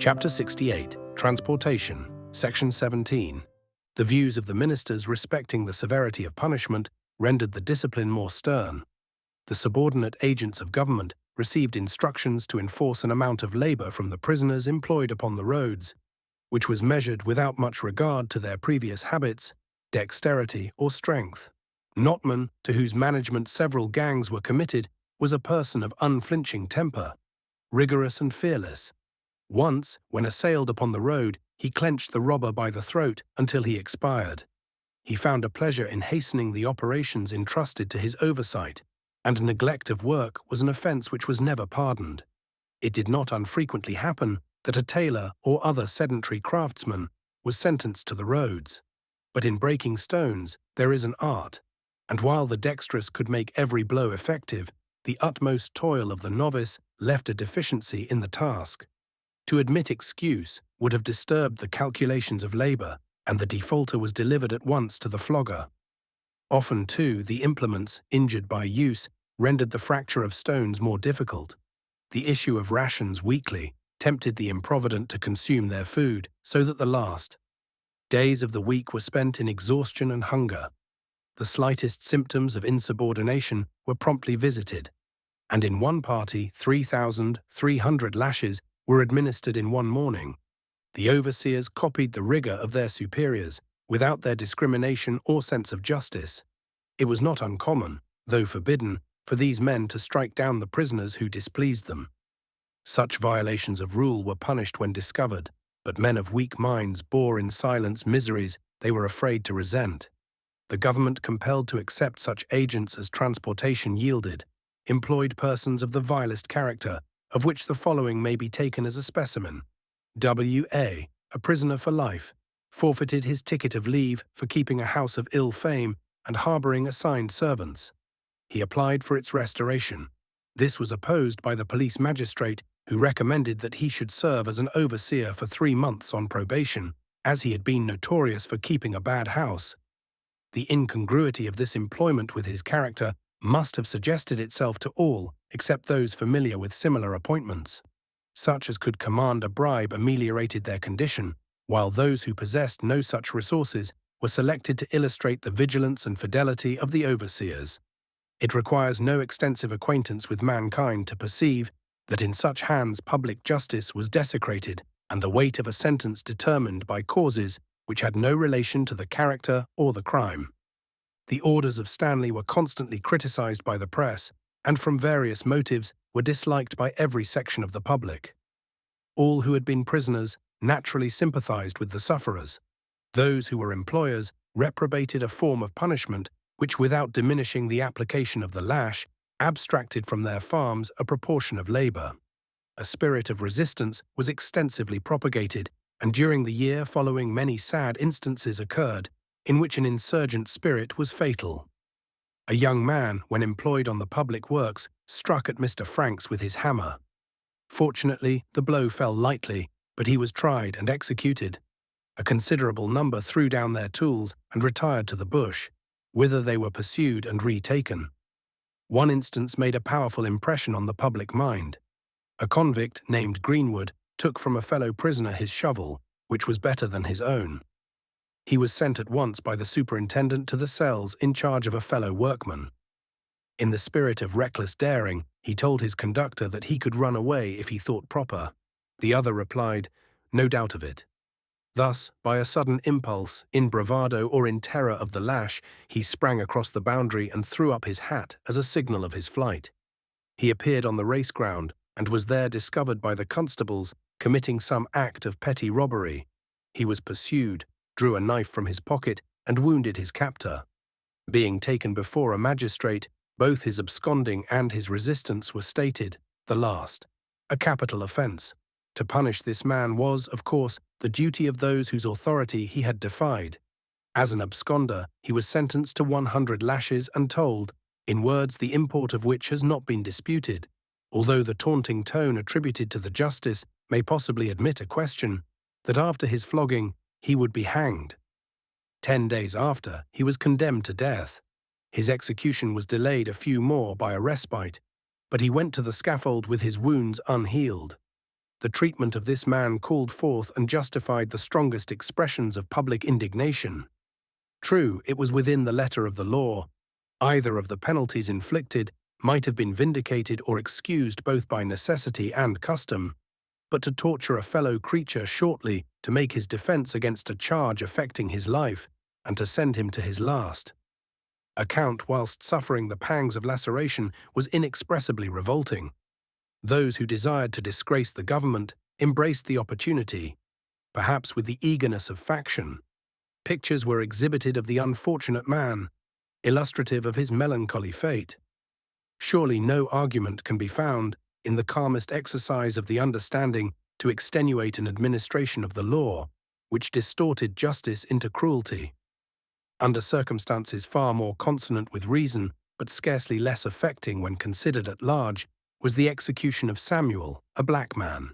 Chapter 68, Transportation, Section 17. The views of the ministers respecting the severity of punishment rendered the discipline more stern. The subordinate agents of government received instructions to enforce an amount of labor from the prisoners employed upon the roads, which was measured without much regard to their previous habits, dexterity, or strength. Notman, to whose management several gangs were committed, was a person of unflinching temper, rigorous and fearless. Once, when assailed upon the road, he clenched the robber by the throat until he expired. He found a pleasure in hastening the operations entrusted to his oversight, and neglect of work was an offence which was never pardoned. It did not unfrequently happen that a tailor or other sedentary craftsman was sentenced to the roads. But in breaking stones there is an art, and while the dexterous could make every blow effective, the utmost toil of the novice left a deficiency in the task. To admit excuse would have disturbed the calculations of labor, and the defaulter was delivered at once to the flogger. Often, too, the implements, injured by use, rendered the fracture of stones more difficult. The issue of rations weekly tempted the improvident to consume their food, so that the last days of the week were spent in exhaustion and hunger. The slightest symptoms of insubordination were promptly visited, and in one party 3,300 lashes were administered in one morning. The overseers copied the rigor of their superiors, without their discrimination or sense of justice. It was not uncommon, though forbidden, for these men to strike down the prisoners who displeased them. Such violations of rule were punished when discovered, but men of weak minds bore in silence miseries they were afraid to resent. The government, compelled to accept such agents as transportation yielded, employed persons of the vilest character, of which the following may be taken as a specimen. W.A., a prisoner for life, forfeited his ticket of leave for keeping a house of ill fame and harboring assigned servants. He applied for its restoration. This was opposed by the police magistrate, who recommended that he should serve as an overseer for 3 months on probation, as he had been notorious for keeping a bad house. The incongruity of this employment with his character must have suggested itself to all except those familiar with similar appointments. Such as could command a bribe ameliorated their condition, while those who possessed no such resources were selected to illustrate the vigilance and fidelity of the overseers. It requires no extensive acquaintance with mankind to perceive that in such hands public justice was desecrated and the weight of a sentence determined by causes which had no relation to the character or the crime. The orders of Stanley were constantly criticized by the press, and from various motives were disliked by every section of the public. All who had been prisoners naturally sympathized with the sufferers. Those who were employers reprobated a form of punishment which, without diminishing the application of the lash, abstracted from their farms a proportion of labor. A spirit of resistance was extensively propagated, and during the year following many sad instances occurred in which an insurgent spirit was fatal. A young man, when employed on the public works, struck at Mr. Franks with his hammer. Fortunately, the blow fell lightly, but he was tried and executed. A considerable number threw down their tools and retired to the bush, whither they were pursued and retaken. One instance made a powerful impression on the public mind. A convict named Greenwood took from a fellow prisoner his shovel, which was better than his own. He was sent at once by the superintendent to the cells in charge of a fellow workman. In the spirit of reckless daring, he told his conductor that he could run away if he thought proper. The other replied, "No doubt of it." Thus, by a sudden impulse, in bravado or in terror of the lash, he sprang across the boundary and threw up his hat as a signal of his flight. He appeared on the race ground and was there discovered by the constables committing some act of petty robbery. He was pursued, drew a knife from his pocket, and wounded his captor. Being taken before a magistrate, both his absconding and his resistance were stated, the last a capital offence. To punish this man was, of course, the duty of those whose authority he had defied. As an absconder, he was sentenced to 100 lashes and told, in words the import of which has not been disputed, although the taunting tone attributed to the justice may possibly admit a question, that after his flogging he would be hanged. 10 days after, he was condemned to death. His execution was delayed a few more by a respite, but he went to the scaffold with his wounds unhealed. The treatment of this man called forth and justified the strongest expressions of public indignation. True, it was within the letter of the law. Either of the penalties inflicted might have been vindicated or excused both by necessity and custom, but to torture a fellow creature shortly to make his defense against a charge affecting his life, and to send him to his last account whilst suffering the pangs of laceration was inexpressibly revolting. Those who desired to disgrace the government embraced the opportunity, perhaps with the eagerness of faction. Pictures were exhibited of the unfortunate man, illustrative of his melancholy fate. Surely no argument can be found, in the calmest exercise of the understanding, to extenuate an administration of the law, which distorted justice into cruelty. Under circumstances far more consonant with reason, but scarcely less affecting when considered at large, was the execution of Samuel, a black man.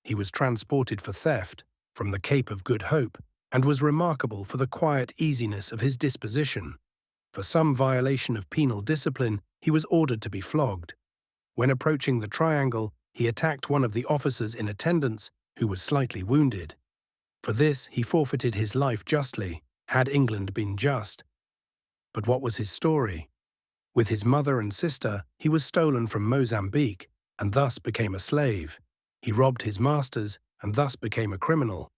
He was transported for theft from the Cape of Good Hope, and was remarkable for the quiet easiness of his disposition. For some violation of penal discipline, he was ordered to be flogged. When approaching the triangle, he attacked one of the officers in attendance, who was slightly wounded. For this, he forfeited his life justly, had England been just. But what was his story? With his mother and sister, he was stolen from Mozambique, and thus became a slave. He robbed his masters, and thus became a criminal.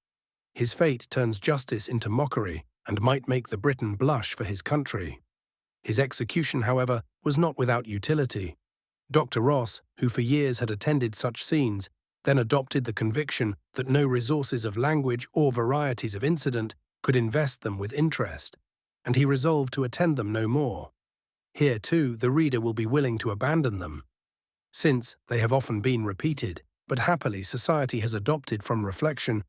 His fate turns justice into mockery, and might make the Briton blush for his country. His execution, however, was not without utility. Dr. Ross, who for years had attended such scenes, then adopted the conviction that no resources of language or varieties of incident could invest them with interest, and he resolved to attend them no more. Here, too, the reader will be willing to abandon them, since they have often been repeated, but happily society has adopted from reflection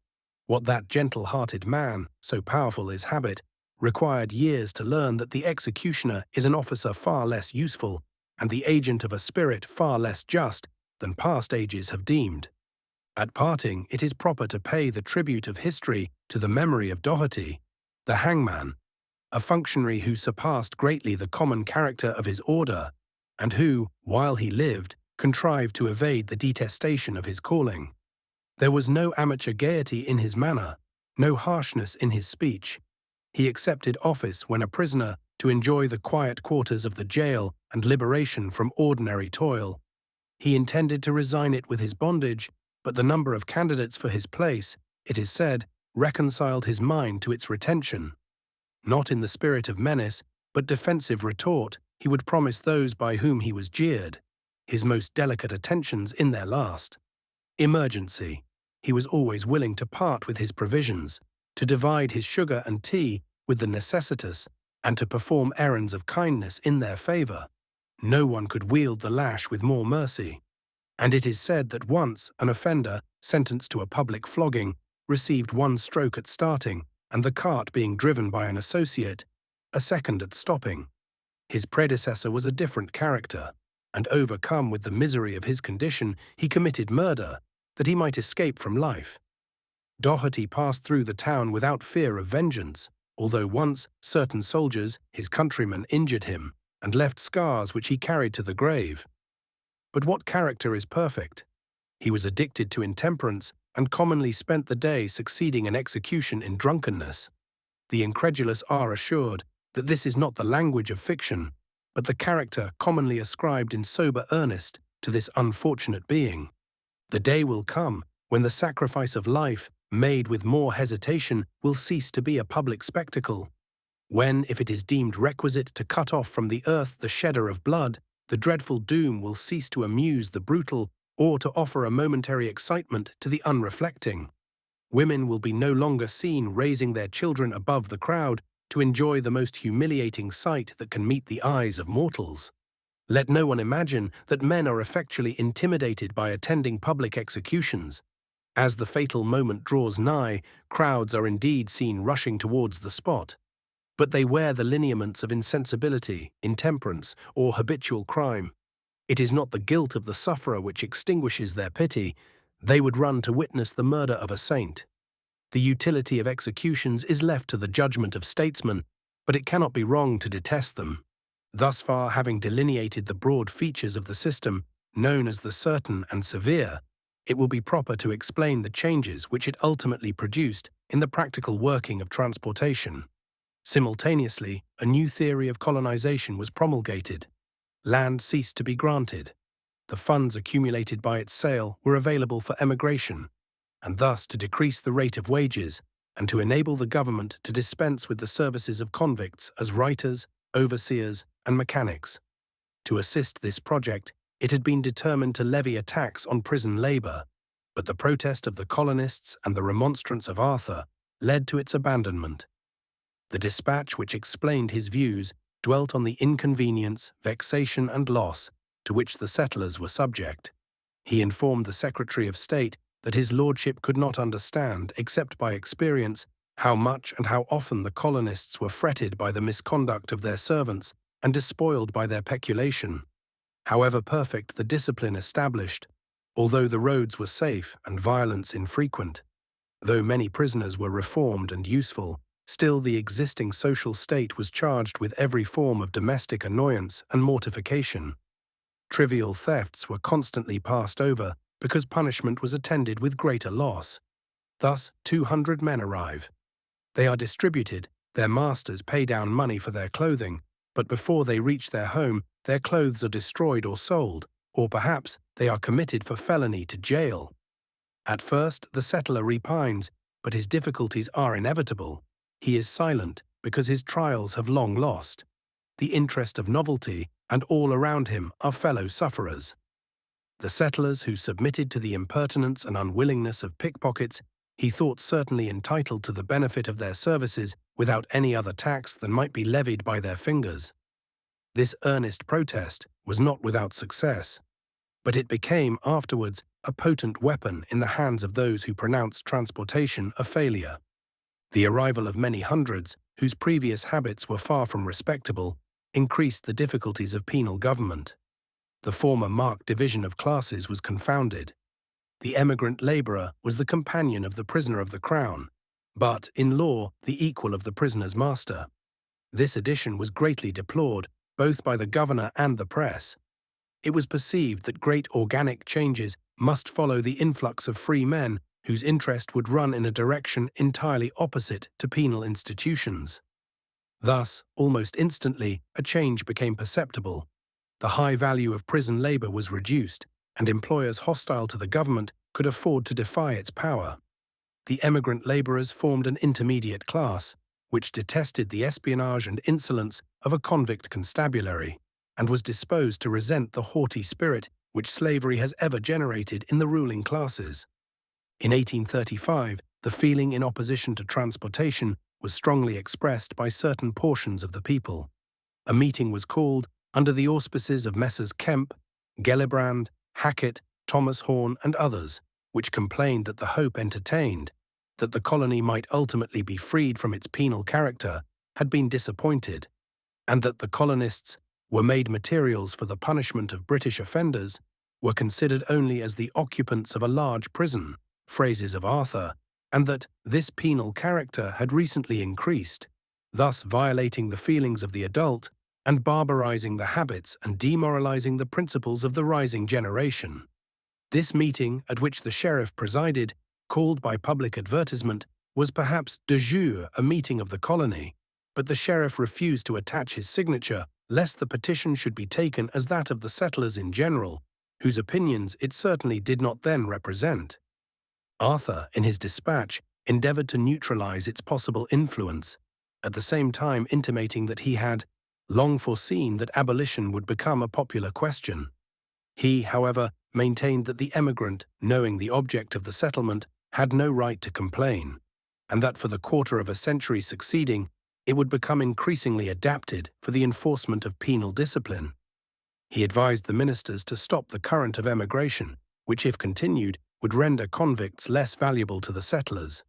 what that gentle-hearted man, so powerful is habit, required years to learn, that the executioner is an officer far less useful and the agent of a spirit far less just than past ages have deemed. At parting, it is proper to pay the tribute of history to the memory of Doherty, the hangman, a functionary who surpassed greatly the common character of his order, and who, while he lived, contrived to evade the detestation of his calling. There was no amateur gaiety in his manner, no harshness in his speech. He accepted office when a prisoner to enjoy the quiet quarters of the jail and liberation from ordinary toil. He intended to resign it with his bondage, but the number of candidates for his place, it is said, reconciled his mind to its retention. Not in the spirit of menace, but defensive retort, he would promise those by whom he was jeered his most delicate attentions in their last emergency. He was always willing to part with his provisions, to divide his sugar and tea with the necessitous, and to perform errands of kindness in their favour. No one could wield the lash with more mercy, and it is said that once an offender, sentenced to a public flogging, received one stroke at starting, and the cart being driven by an associate, a second at stopping. His predecessor was a different character, and overcome with the misery of his condition, he committed murder, that he might escape from life. Doherty passed through the town without fear of vengeance, although once certain soldiers, his countrymen, injured him, and left scars which he carried to the grave. But what character is perfect? He was addicted to intemperance, and commonly spent the day succeeding an execution in drunkenness. The incredulous are assured that this is not the language of fiction, but the character commonly ascribed in sober earnest to this unfortunate being. The day will come when the sacrifice of life, made with more hesitation, will cease to be a public spectacle. When, if it is deemed requisite to cut off from the earth the shedder of blood, the dreadful doom will cease to amuse the brutal or to offer a momentary excitement to the unreflecting. Women will be no longer seen raising their children above the crowd to enjoy the most humiliating sight that can meet the eyes of mortals. Let no one imagine that men are effectually intimidated by attending public executions. As the fatal moment draws nigh, crowds are indeed seen rushing towards the spot. But they wear the lineaments of insensibility, intemperance, or habitual crime. It is not the guilt of the sufferer which extinguishes their pity. They would run to witness the murder of a saint. The utility of executions is left to the judgment of statesmen, but it cannot be wrong to detest them. Thus far, having delineated the broad features of the system, known as the certain and severe, it will be proper to explain the changes which it ultimately produced in the practical working of transportation. Simultaneously, a new theory of colonization was promulgated. Land ceased to be granted. The funds accumulated by its sale were available for emigration, and thus to decrease the rate of wages and to enable the government to dispense with the services of convicts as writers, overseers, and mechanics. To assist this project, it had been determined to levy a tax on prison labour, but the protest of the colonists and the remonstrance of Arthur led to its abandonment. The dispatch which explained his views dwelt on the inconvenience, vexation, and loss to which the settlers were subject. He informed the Secretary of State that his lordship could not understand, except by experience, how much and how often the colonists were fretted by the misconduct of their servants and despoiled by their peculation. However perfect the discipline established, although the roads were safe and violence infrequent, though many prisoners were reformed and useful, still the existing social state was charged with every form of domestic annoyance and mortification. Trivial thefts were constantly passed over because punishment was attended with greater loss. Thus, 200 men arrive. They are distributed, their masters pay down money for their clothing, but before they reach their home, their clothes are destroyed or sold, or perhaps they are committed for felony to jail. At first, the settler repines, but his difficulties are inevitable. He is silent because his trials have long lost. The interest of novelty and all around him are fellow sufferers. The settlers who submitted to the impertinence and unwillingness of pickpockets he thought certainly entitled to the benefit of their services without any other tax than might be levied by their fingers. This earnest protest was not without success, but it became afterwards a potent weapon in the hands of those who pronounced transportation a failure. The arrival of many hundreds, whose previous habits were far from respectable, increased the difficulties of penal government. The former marked division of classes was confounded. The emigrant labourer was the companion of the prisoner of the crown, but, in law, the equal of the prisoner's master. This addition was greatly deplored, both by the governor and the press. It was perceived that great organic changes must follow the influx of free men whose interest would run in a direction entirely opposite to penal institutions. Thus, almost instantly, a change became perceptible. The high value of prison labour was reduced, and employers hostile to the government could afford to defy its power. The emigrant labourers formed an intermediate class, which detested the espionage and insolence of a convict constabulary, and was disposed to resent the haughty spirit which slavery has ever generated in the ruling classes. In 1835, the feeling in opposition to transportation was strongly expressed by certain portions of the people. A meeting was called under the auspices of Messrs. Kemp, Gellibrand, Hackett, Thomas Horne, and others, which complained that the hope entertained, that the colony might ultimately be freed from its penal character, had been disappointed, and that the colonists were made materials for the punishment of British offenders, were considered only as the occupants of a large prison, phrases of Arthur, and that this penal character had recently increased, thus violating the feelings of the adult and barbarizing the habits and demoralizing the principles of the rising generation. This meeting, at which the sheriff presided, called by public advertisement, was perhaps de jure a meeting of the colony, but the sheriff refused to attach his signature lest the petition should be taken as that of the settlers in general, whose opinions it certainly did not then represent. Arthur, in his dispatch, endeavored to neutralize its possible influence, at the same time intimating that he had long foreseen that abolition would become a popular question. He, however, maintained that the emigrant, knowing the object of the settlement, had no right to complain, and that for the quarter of a century succeeding, it would become increasingly adapted for the enforcement of penal discipline. He advised the ministers to stop the current of emigration, which, if continued, would render convicts less valuable to the settlers,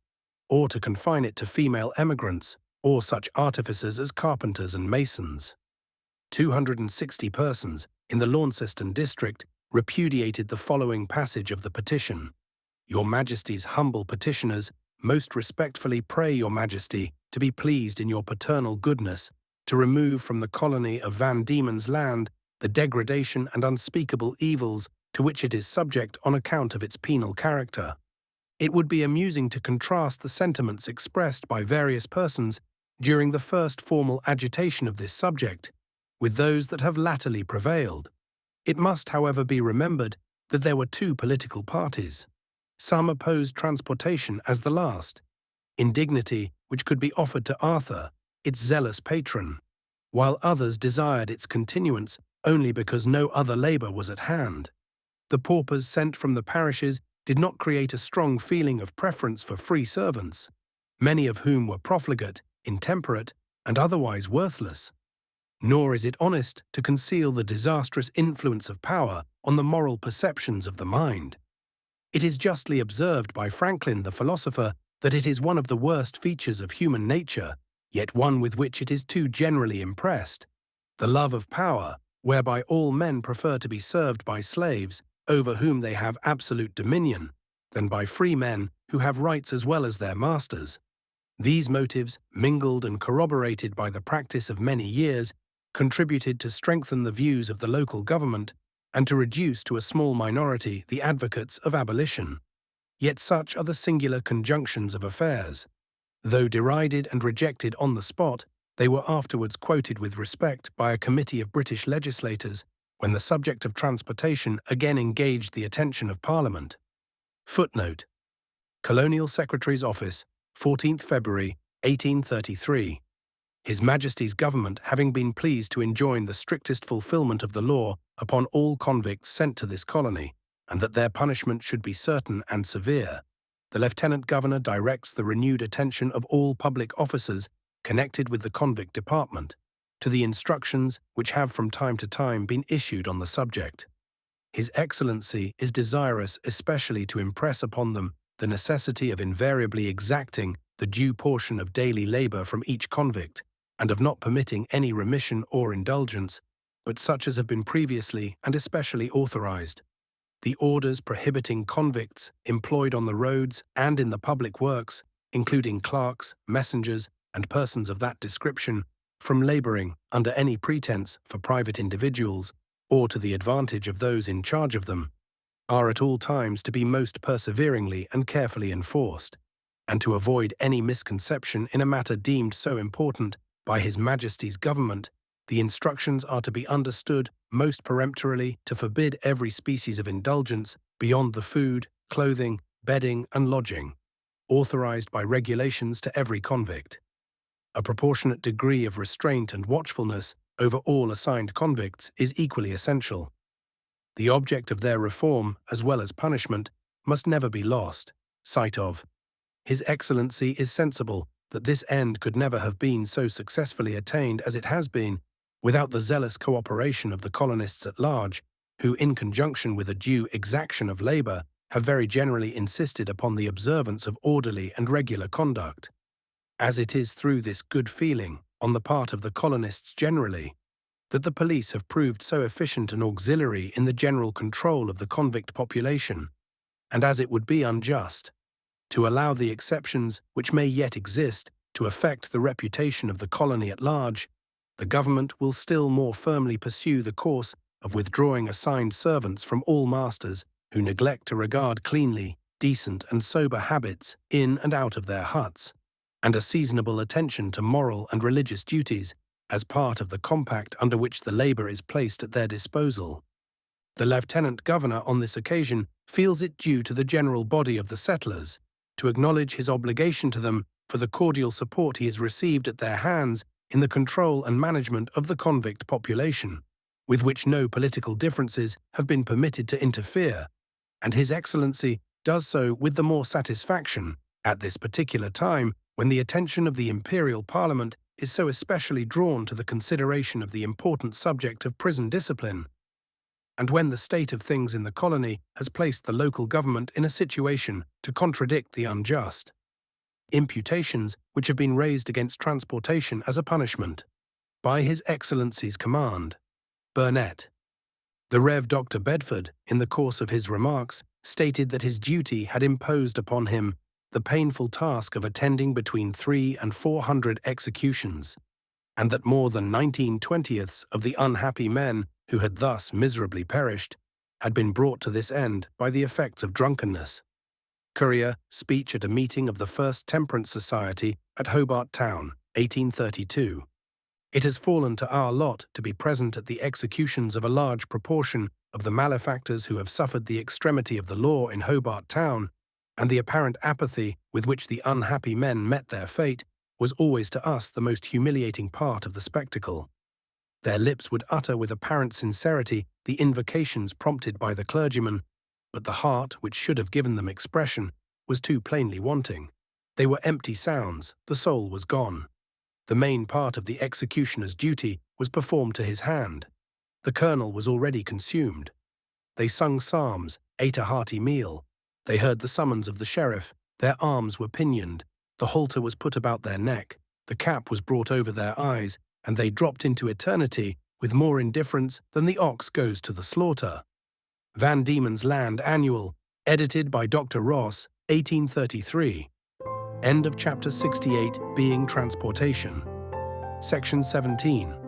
or to confine it to female emigrants, or such artificers as carpenters and masons. 260 persons in the Launceston district repudiated the following passage of the petition: "Your Majesty's humble petitioners most respectfully pray your Majesty to be pleased in your paternal goodness to remove from the colony of Van Diemen's Land the degradation and unspeakable evils to which it is subject on account of its penal character. It would be amusing to contrast the sentiments expressed by various persons during the first formal agitation of this subject with those that have latterly prevailed. It must, however, be remembered that there were two political parties. Some opposed transportation as the last indignity which could be offered to Arthur, its zealous patron, while others desired its continuance only because no other labour was at hand. The paupers sent from the parishes did not create a strong feeling of preference for free servants, many of whom were profligate, intemperate, and otherwise worthless. Nor is it honest to conceal the disastrous influence of power on the moral perceptions of the mind. It is justly observed by Franklin the philosopher that it is one of the worst features of human nature, yet one with which it is too generally impressed, the love of power, whereby all men prefer to be served by slaves over whom they have absolute dominion, than by free men who have rights as well as their masters. These motives, mingled and corroborated by the practice of many years, contributed to strengthen the views of the local government and to reduce to a small minority the advocates of abolition. Yet such are the singular conjunctions of affairs. Though derided and rejected on the spot, they were afterwards quoted with respect by a committee of British legislators when the subject of transportation again engaged the attention of Parliament. Footnote: Colonial Secretary's Office, 14th February, 1833. His Majesty's Government having been pleased to enjoin the strictest fulfilment of the law upon all convicts sent to this colony, and that their punishment should be certain and severe, the Lieutenant Governor directs the renewed attention of all public officers connected with the convict department to the instructions which have from time to time been issued on the subject. His Excellency is desirous especially to impress upon them the necessity of invariably exacting the due portion of daily labour from each convict, and of not permitting any remission or indulgence, but such as have been previously and especially authorized. The orders prohibiting convicts employed on the roads and in the public works, including clerks, messengers, and persons of that description, from labouring under any pretence for private individuals or to the advantage of those in charge of them, are at all times to be most perseveringly and carefully enforced, and to avoid any misconception in a matter deemed so important by His Majesty's Government, the instructions are to be understood most peremptorily to forbid every species of indulgence beyond the food, clothing, bedding, and lodging, authorized by regulations to every convict. A proportionate degree of restraint and watchfulness over all assigned convicts is equally essential. The object of their reform, as well as punishment, must never be lost sight of. His Excellency is sensible that this end could never have been so successfully attained as it has been without the zealous cooperation of the colonists at large, who, in conjunction with a due exaction of labour, have very generally insisted upon the observance of orderly and regular conduct. As it is through this good feeling, on the part of the colonists generally, that the police have proved so efficient an auxiliary in the general control of the convict population, and as it would be unjust to allow the exceptions which may yet exist to affect the reputation of the colony at large, the government will still more firmly pursue the course of withdrawing assigned servants from all masters who neglect to regard cleanly, decent and sober habits in and out of their huts, and a seasonable attention to moral and religious duties as part of the compact under which the labour is placed at their disposal. The Lieutenant Governor on this occasion feels it due to the general body of the settlers to acknowledge his obligation to them for the cordial support he has received at their hands in the control and management of the convict population, with which no political differences have been permitted to interfere, and His Excellency does so with the more satisfaction at this particular time when the attention of the Imperial Parliament is so especially drawn to the consideration of the important subject of prison discipline, and when the state of things in the colony has placed the local government in a situation to contradict the unjust imputations which have been raised against transportation as a punishment, by His Excellency's command. Burnet. The Rev. Dr. Bedford, in the course of his remarks, stated that his duty had imposed upon him the painful task of attending between 300 and 400 executions, and that more than 19/20 of the unhappy men who had thus miserably perished had been brought to this end by the effects of drunkenness. Courier, speech at a meeting of the First Temperance Society at Hobart Town, 1832. It has fallen to our lot to be present at the executions of a large proportion of the malefactors who have suffered the extremity of the law in Hobart Town, and the apparent apathy with which the unhappy men met their fate was always to us the most humiliating part of the spectacle. Their lips would utter with apparent sincerity the invocations prompted by the clergyman, but the heart, which should have given them expression, was too plainly wanting. They were empty sounds, the soul was gone. The main part of the executioner's duty was performed to his hand. The kernel was already consumed. They sung psalms, ate a hearty meal. They heard the summons of the sheriff. Their arms were pinioned. The halter was put about their neck. The cap was brought over their eyes, and they dropped into eternity with more indifference than the ox goes to the slaughter. Van Diemen's Land Annual, edited by Dr. Ross, 1833. End of Chapter 68, Being Transportation. Section 17.